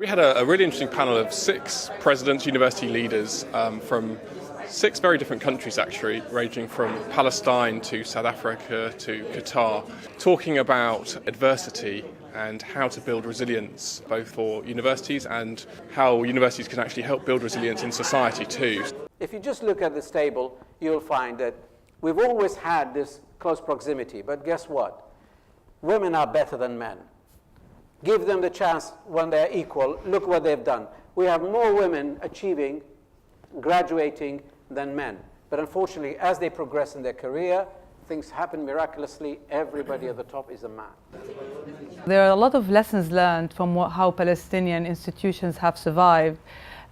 We had a really interesting panel of 6 presidents, university leaders from 6 very different countries actually, ranging from Palestine to South Africa to Qatar, talking about adversity and how to build resilience both for universities and how universities can actually help build resilience in society too. If you just look at this table, you'll find that we've always had this close proximity, but guess what? Women are better than men. Give them the chance when they're equal. Look what they've done. We have more women achieving, graduating than men. But unfortunately, as they progress in their career, things happen miraculously. Everybody at the top is a man. There are a lot of lessons learned from how Palestinian institutions have survived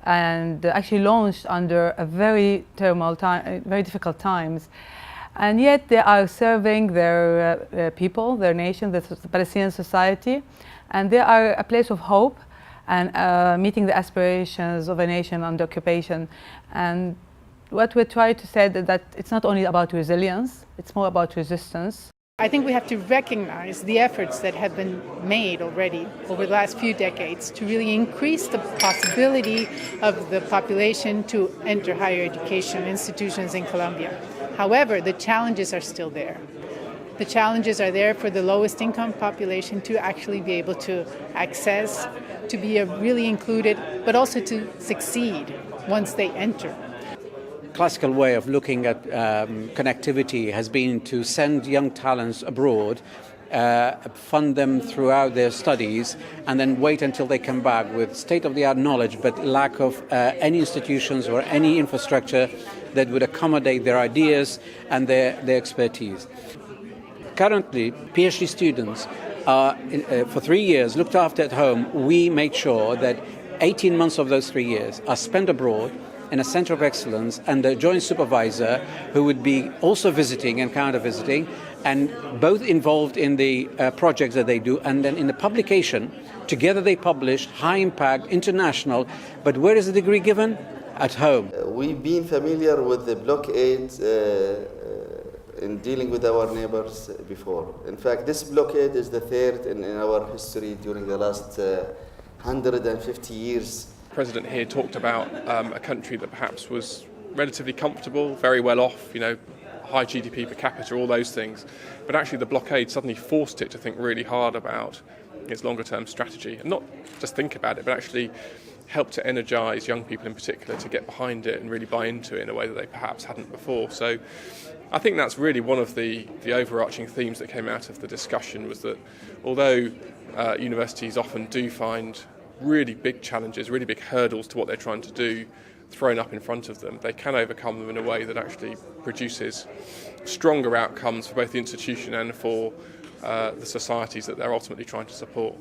and actually launched under a very difficult times. And yet they are serving their people, their nation, the Palestinian society, and they are a place of hope and meeting the aspirations of a nation under occupation. And what we try to say is that it's not only about resilience, it's more about resistance. I think we have to recognize the efforts that have been made already over the last few decades to really increase the possibility of the population to enter higher education institutions in Colombia. However, the challenges are still there. The challenges are there for the lowest income population to actually be able to access, to be really included, but also to succeed once they enter. Classical way of looking at connectivity has been to send young talents abroad, fund them throughout their studies, and then wait until they come back with state-of-the-art knowledge but lack of any institutions or any infrastructure that would accommodate their ideas and their expertise. Currently, PhD students are, for 3 years, looked after at home. We make sure that 18 months of those 3 years are spent abroad in a center of excellence and a joint supervisor who would be also visiting and counter-visiting, and both involved in the projects that they do, and then in the publication. Together they publish, high impact, international, but where is the degree given? At home. We've been familiar with the blockade in dealing with our neighbors before. In fact, this blockade is the 3rd in our history during the last 150 years. The President here talked about a country that perhaps was relatively comfortable, very well off, high GDP per capita, all those things. But actually the blockade suddenly forced it to think really hard about its longer term strategy, and not just think about it, but actually help to energise young people in particular to get behind it and really buy into it in a way that they perhaps hadn't before. So I think that's really one of the overarching themes that came out of the discussion, was that although universities often do find really big challenges, really big hurdles to what they're trying to do thrown up in front of them, they can overcome them in a way that actually produces stronger outcomes for both the institution and for the societies that they're ultimately trying to support.